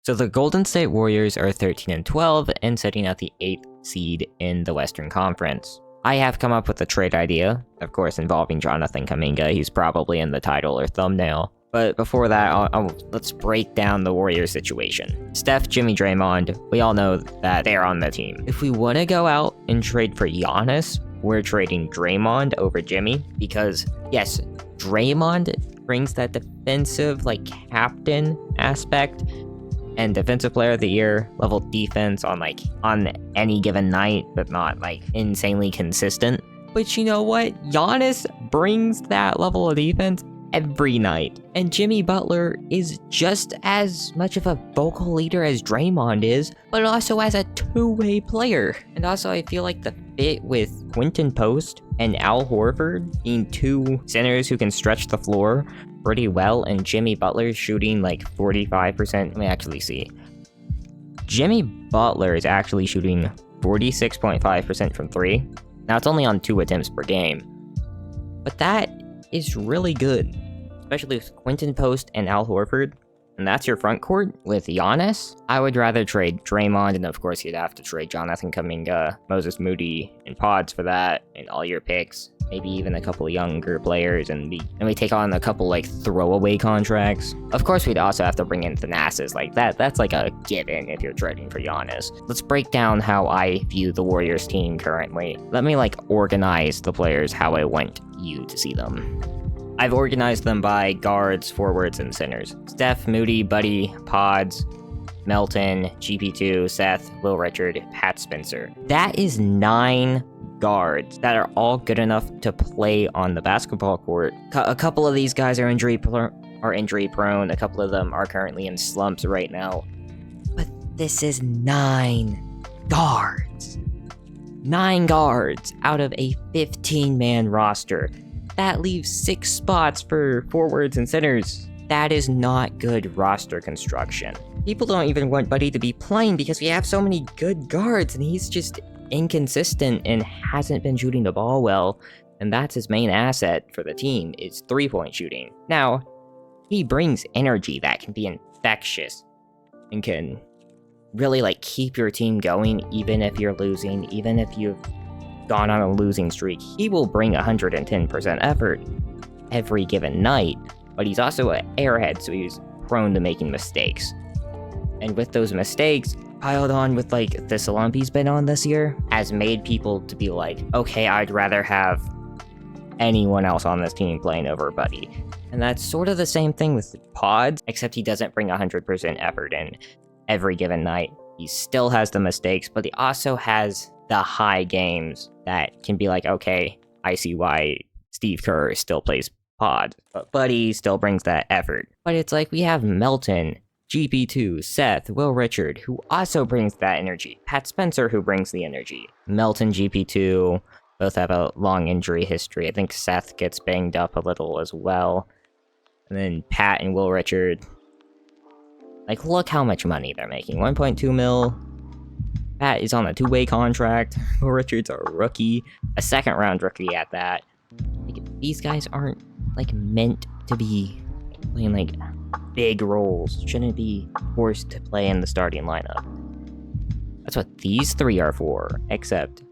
So the Golden State Warriors are 13-12 and sitting at the 8th seed in the Western Conference. I have come up with a trade idea, of course involving Jonathan Kuminga. He's probably in the title or thumbnail. But before that, let's break down the Warriors situation. Steph, Jimmy, Draymond, we all know that they're on the team. If we want to go out and trade for Giannis, we're trading Draymond over Jimmy because, yes, Draymond brings that defensive, captain aspect and defensive player of the year level defense on any given night, but not insanely consistent. But you know what? Giannis brings that level of defense every night. And Jimmy Butler is just as much of a vocal leader as Draymond is, but also as a two-way player. And also I feel like the fit with Quinton Post and Al Horford being two centers who can stretch the floor pretty well, and Jimmy Butler shooting 45%. Let me actually see. Jimmy Butler is actually shooting 46.5% from 3. Now it's only on 2 attempts per game, but that is really good, especially with Quinton Post and Al Horford. And that's your front court with Giannis. I would rather trade Draymond, and of course you'd have to trade Jonathan Kuminga, Moses Moody, and Pods for that, and all your picks. Maybe even a couple of younger players, and we take on a couple throwaway contracts. Of course, we'd also have to bring in Thanasis like that. That's a given if you're trading for Giannis. Let's break down how I view the Warriors team currently. Let me organize the players how I want you to see them. I've organized them by guards, forwards, and centers. Steph, Moody, Buddy, Pods, Melton, GP2, Seth, Will Richard, Pat Spencer. That is 9 guards that are all good enough to play on the basketball court. A couple of these guys are injury prone. A couple of them are currently in slumps right now. But this is 9 guards. 9 guards out of a 15-man roster. That leaves 6 spots for forwards and centers. That is not good roster construction. People don't even want Buddy to be playing because we have so many good guards, and he's just inconsistent and hasn't been shooting the ball well, and that's his main asset for the team, is 3-point shooting. Now, he brings energy that can be infectious and can really keep your team going even if you're losing, even if you've gone on a losing streak. He will bring 110% effort every given night, but he's also an airhead, so he's prone to making mistakes. And with those mistakes, piled on with the slump he's been on this year, has made people to be okay, I'd rather have anyone else on this team playing over Buddy. And that's sort of the same thing with Pods, except he doesn't bring 100% effort in every given night. He still has the mistakes, but he also has the high games that can be okay, I see why Steve Kerr still plays Pod, but Buddy still brings that effort. But it's we have Melton, GP2, Seth, Will Richard, who also brings that energy. Pat Spencer, who brings the energy. Melton, GP2, both have a long injury history. I think Seth gets banged up a little as well. And then Pat and Will Richard. Look how much money they're making. 1.2 mil. Pat is on a 2-way contract. Will Richard's a rookie. A second-round rookie at that. These guys aren't, meant to be playing, big roles. Shouldn't be forced to play in the starting lineup. That's what these 3 are for, except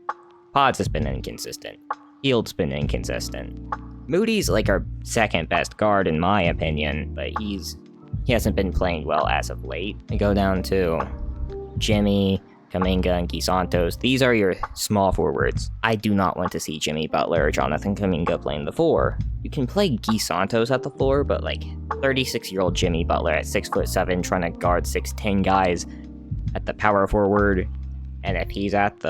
Pods has been inconsistent. Field's been inconsistent. Moody's, our second-best guard in my opinion, but he hasn't been playing well as of late. I go down to Jimmy, Kuminga, and Guy Santos. These are your small forwards. I do not want to see Jimmy Butler or Jonathan Kuminga playing the 4. You can play Guy Santos at the 4, but 36-year-old Jimmy Butler at 6'7", trying to guard 6'10" guys at the power forward, and if he's with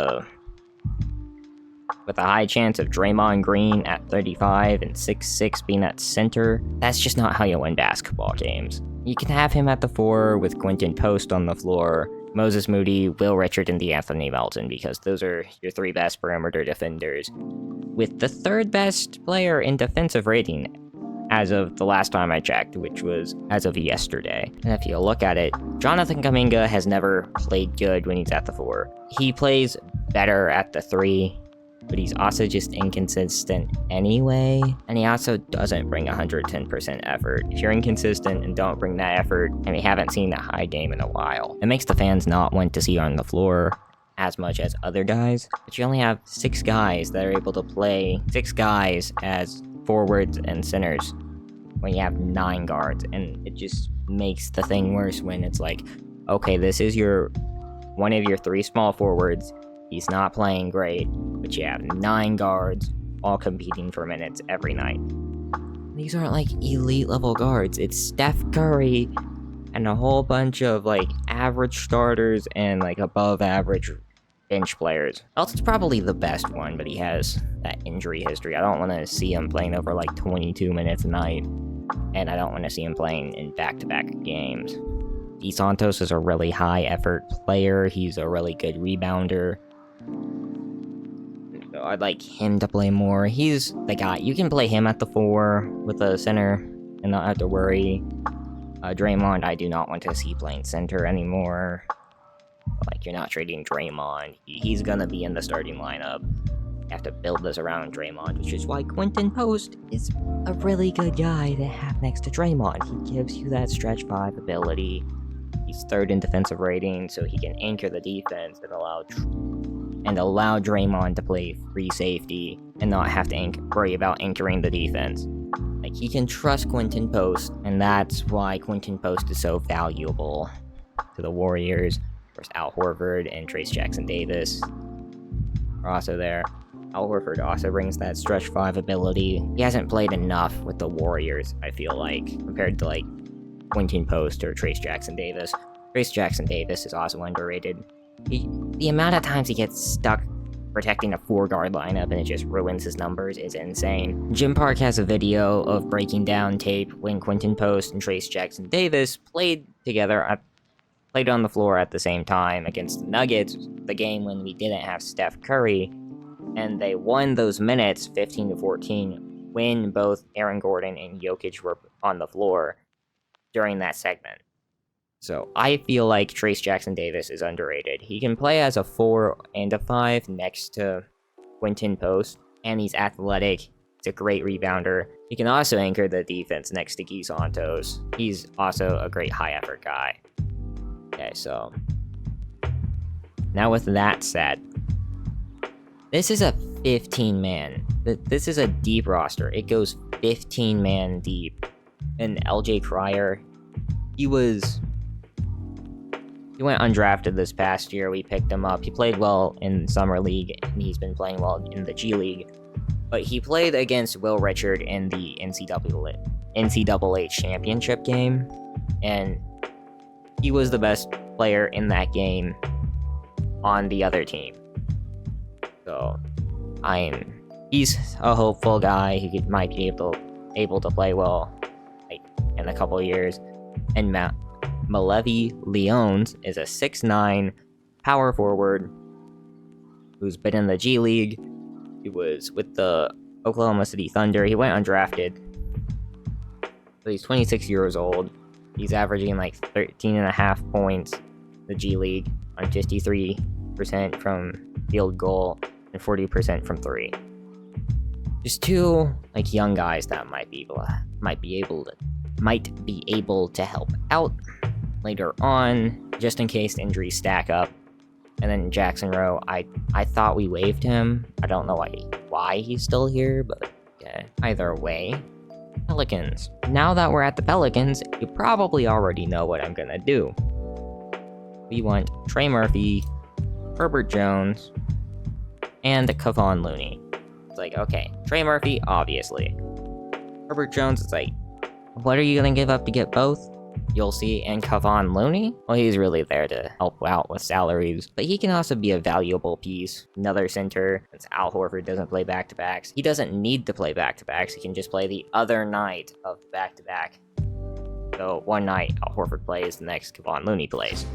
a high chance of Draymond Green at 35 and 6'6" being at center, that's just not how you win basketball games. You can have him at the 4 with Quinton Post on the floor, Moses Moody, Will Richard, and Anthony Melton, because those are your 3 best perimeter defenders, with the 3rd best player in defensive rating as of the last time I checked, which was as of yesterday. And if you look at it, Jonathan Kuminga has never played good when he's at the 4. He plays better at the 3, but he's also just inconsistent anyway, and he also doesn't bring 110% effort. If you're inconsistent and don't bring that effort, and we haven't seen that high game in a while, it makes the fans not want to see you on the floor as much as other guys, but you only have 6 guys that are able to play 6 guys as forwards and centers when you have 9 guards, and it just makes the thing worse when it's like, okay, this is one of your 3 small forwards, he's not playing great, but you have 9 guards all competing for minutes every night. These aren't like elite level guards, it's Steph Curry and a whole bunch of like average starters and like above average bench players. Elton's probably the best one, but he has that injury history. I don't want to see him playing over like 22 minutes a night, and I don't want to see him playing in back-to-back games. Santos is a really high effort player. He's a really good rebounder. So I'd like him to play more. He's the guy. You can play him at the 4 with a center and not have to worry. Draymond, I do not want to see playing center anymore. Like, you're not trading Draymond. He's gonna be in the starting lineup. You have to build this around Draymond, which is why Quentin Post is a really good guy to have next to Draymond. He gives you that stretch 5 ability. He's 3rd in defensive rating, so he can anchor the defense and allow Draymond to play free safety and not have to worry about anchoring the defense. Like, he can trust Quentin Post, and that's why Quentin Post is so valuable to the Warriors. Of course, Al Horford and Trayce Jackson-Davis are also there. Al Horford also brings that stretch 5 ability. He hasn't played enough with the Warriors, I feel like, compared to like Quentin Post or Trayce Jackson-Davis. Trayce Jackson-Davis is also underrated. The amount of times he gets stuck protecting a 4-guard lineup and it just ruins his numbers is insane. Jim Park has a video of breaking down tape when Quentin Post and Trayce Jackson-Davis played on the floor at the same time against the Nuggets, the game when we didn't have Steph Curry, and they won those minutes 15-14 when both Aaron Gordon and Jokic were on the floor during that segment. So I feel like Trayce Jackson-Davis is underrated. He can play as a 4 and a 5 next to Quentin Post, and he's athletic. He's a great rebounder. He can also anchor the defense next to Guy Santos. He's also a great high-effort guy. Okay, so now with that said, this is a 15-man. This is a deep roster. It goes 15-man deep. And LJ Cryer, he went undrafted this past year. We picked him up. He played well in Summer League, and he's been playing well in the G League. But he played against Will Richard in the NCAA championship game, and he was the best player in that game on the other team. So, he's a hopeful guy. He might be able to play well in a couple of years. And Malevi Leones is a 6'9" power forward who's been in the G League. He was with the Oklahoma City Thunder. He went undrafted. So he's 26 years old. He's averaging like 13.5 points in the G League on 53% from field goal and 40% from 3. Just 2 like young guys that might be able to help out later on, just in case injuries stack up. And then Jackson Rowe, I thought we waived him. I don't know why he's still here, but yeah, either way. Pelicans. Now that we're at the Pelicans, you probably already know what I'm gonna do. We want Trey Murphy, Herbert Jones, and Kevon Looney. It's like, okay, Trey Murphy, obviously. Herbert Jones, it's like, what are you gonna give up to get both? You'll see. And Kevon Looney? Well, he's really there to help out with salaries, but he can also be a valuable piece. Another center, since Al Horford doesn't play back-to-backs. He doesn't need to play back-to-backs. He can just play the other night of back-to-back. So one night Al Horford plays, the next Kevon Looney plays.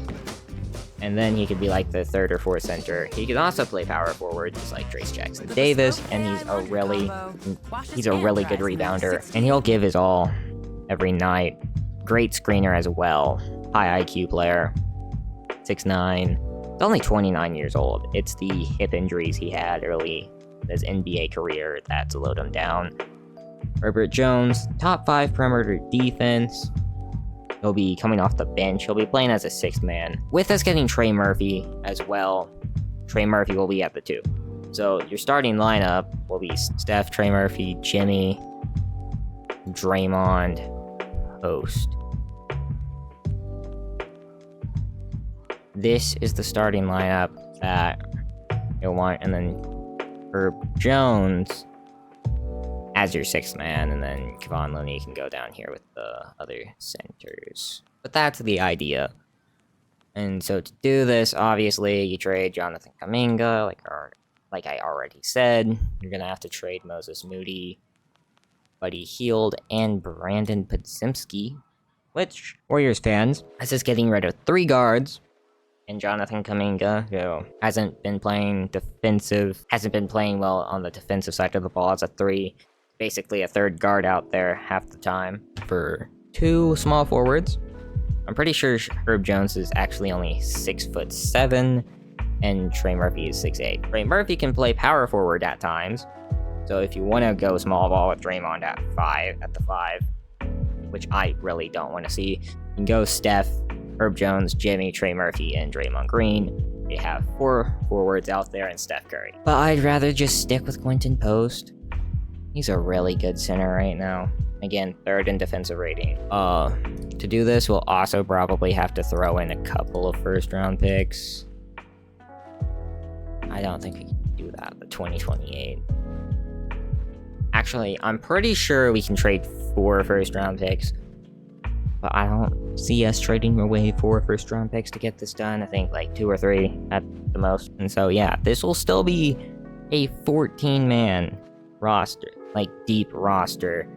And then he could be like the 3rd or 4th center. He can also play power forward, just like Trayce Jackson-Davis, and he's a really good rebounder, and he'll give his all every night. Great screener as well. High IQ player. 6'9". He's only 29 years old. It's the hip injuries he had early his NBA career that slowed him down. Herbert Jones, top 5 perimeter defense. He'll be coming off the bench. He'll be playing as a 6th man. With us getting Trey Murphy as well. Trey Murphy will be at the 2. So your starting lineup will be Steph, Trey Murphy, Jimmy, Draymond, Post. This is the starting lineup that you'll want, and then Herb Jones as your 6th man, and then Kevon Looney can go down here with the other centers. But that's the idea. And so to do this, obviously, you trade Jonathan Kuminga, like I already said. You're going to have to trade Moses Moody, Buddy Hield, and Brandon Podziemski, which, Warriors fans, this is getting rid of 3 guards, and Jonathan Kuminga, who hasn't been playing well on the defensive side of the ball as a 3, basically a 3rd guard out there half the time. For 2 small forwards, I'm pretty sure Herb Jones is actually only 6'7", and Trey Murphy is 6'8". Trey Murphy can play power forward at times, so if you want to go small ball with Draymond at the 5, which I really don't want to see, you can go Steph, Herb Jones, Jimmy, Trey Murphy, and Draymond Green. They have 4 forwards out there and Steph Curry. But I'd rather just stick with Quentin Post. He's a really good center right now. Again, 3rd in defensive rating. To do this, we'll also probably have to throw in a couple of 1st-round picks. I don't think we can do that, but 2028. Actually, I'm pretty sure we can trade 4 1st-round picks, but I don't see us trading away 4 1st-round picks to get this done. I think like 2 or 3 at the most. And so yeah, this will still be a 14-man roster, like deep roster.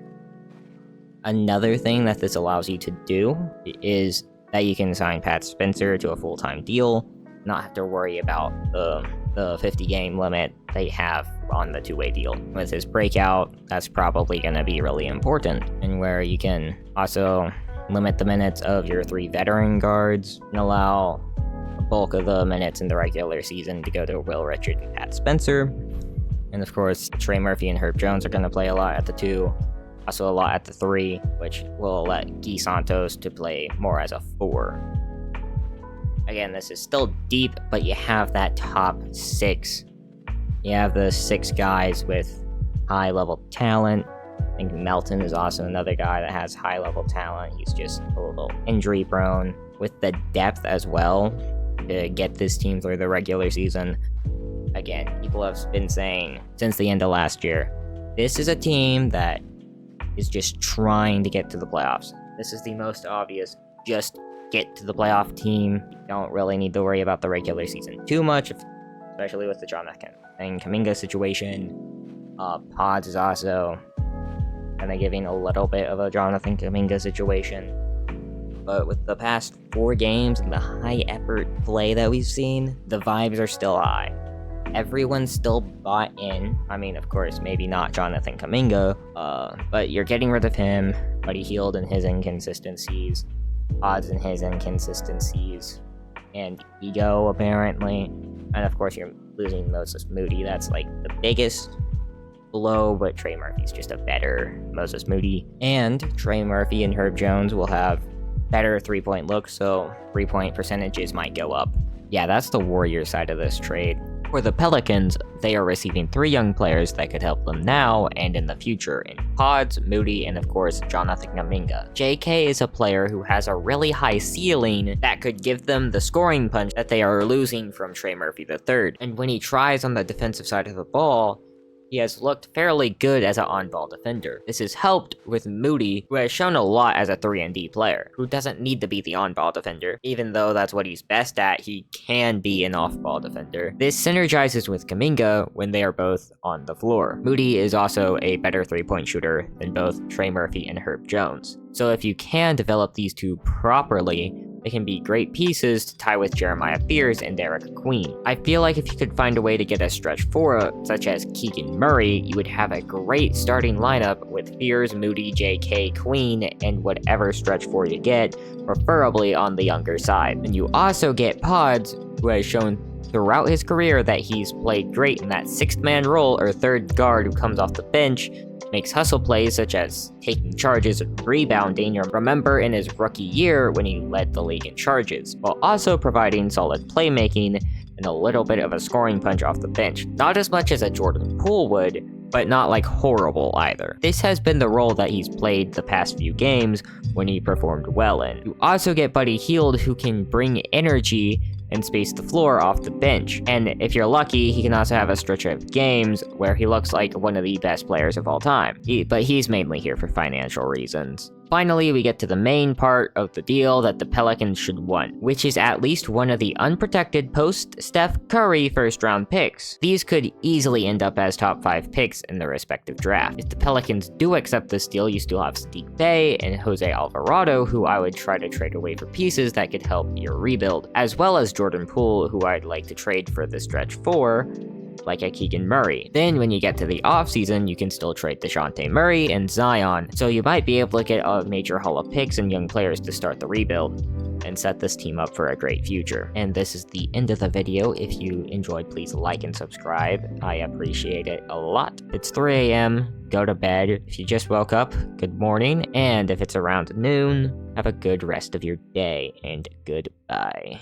Another thing that this allows you to do is that you can sign Pat Spencer to a full-time deal, not have to worry about the 50-game limit they have on the 2-way deal. With his breakout, that's probably going to be really important, and where you can also limit the minutes of your 3 veteran guards and allow the bulk of the minutes in the regular season to go to Will Richard and Pat Spencer. And of course, Trey Murphy and Herb Jones are going to play a lot at the 2, also a lot at the 3, which will let Guy Santos to play more as a 4. Again, this is still deep, but you have that top 6. You have the 6 guys with high-level talent. I think Melton is also another guy that has high-level talent. He's just a little injury-prone. With the depth as well to get this team through the regular season. Again, people have been saying since the end of last year, this is a team that is just trying to get to the playoffs. This is the most obvious, just get to the playoff team. You don't really need to worry about the regular season too much, especially with the Jonathan Kuminga situation. Pods is also kind of giving a little bit of a Jonathan Kuminga situation. But with the past 4 games and the high effort play that we've seen, the vibes are still high. Everyone's still bought in. I mean, of course, maybe not Jonathan Kuminga, but you're getting rid of him, Buddy Hield and his inconsistencies, Pods and his inconsistencies, and ego, apparently. And of course, you're losing Moses Moody. That's like the biggest blow, but Trey Murphy's just a better Moses Moody. And Trey Murphy and Herb Jones will have better 3-point looks, so 3-point percentages might go up. Yeah, that's the Warriors side of this trade. For the Pelicans, they are receiving 3 young players that could help them now and in the future in Pods, Moody, and of course, Jonathan Kuminga. JK is a player who has a really high ceiling that could give them the scoring punch that they are losing from Trey Murphy III. And when he tries on the defensive side of the ball, he has looked fairly good as an on-ball defender. This is helped with Moody, who has shown a lot as a 3-and-D player, who doesn't need to be the on-ball defender. Even though that's what he's best at, he can be an off-ball defender. This synergizes with Kuminga when they are both on the floor. Moody is also a better 3-point shooter than both Trey Murphy and Herb Jones. So if you can develop these 2 properly, they can be great pieces to tie with Jeremiah Fears and Derek Queen. I feel like if you could find a way to get a stretch 4, such as Keegan Murray, you would have a great starting lineup with Fears, Moody, JK, Queen, and whatever stretch 4 you get, preferably on the younger side. And you also get Pods, who has shown throughout his career that he's played great in that sixth man role or third guard who comes off the bench, makes hustle plays such as taking charges and rebounding. Remember in his rookie year when he led the league in charges, while also providing solid playmaking and a little bit of a scoring punch off the bench. Not as much as a Jordan Poole would, but not like horrible either. This has been the role that he's played the past few games when he performed well in. You also get Buddy Hield, who can bring energy and space the floor off the bench. And if you're lucky, he can also have a stretch of games where he looks like one of the best players of all time. But he's mainly here for financial reasons. Finally, we get to the main part of the deal that the Pelicans should want, which is at least one of the unprotected post-Steph Curry first-round picks. These could easily end up as top 5 picks in their respective draft. If the Pelicans do accept this deal, you still have Sadiq Bey and Jose Alvarado, who I would try to trade away for pieces that could help your rebuild, as well as Jordan Poole, who I'd like to trade for the stretch 4, like a Keegan Murray. Then when you get to the offseason, you can still trade DeJounte Murray and Zion, so you might be able to get a major haul of picks and young players to start the rebuild and set this team up for a great future. And this is the end of the video. If you enjoyed, please like and subscribe. I appreciate it a lot. It's 3 a.m. Go to bed. If you just woke up, good morning. And if it's around noon, have a good rest of your day and goodbye.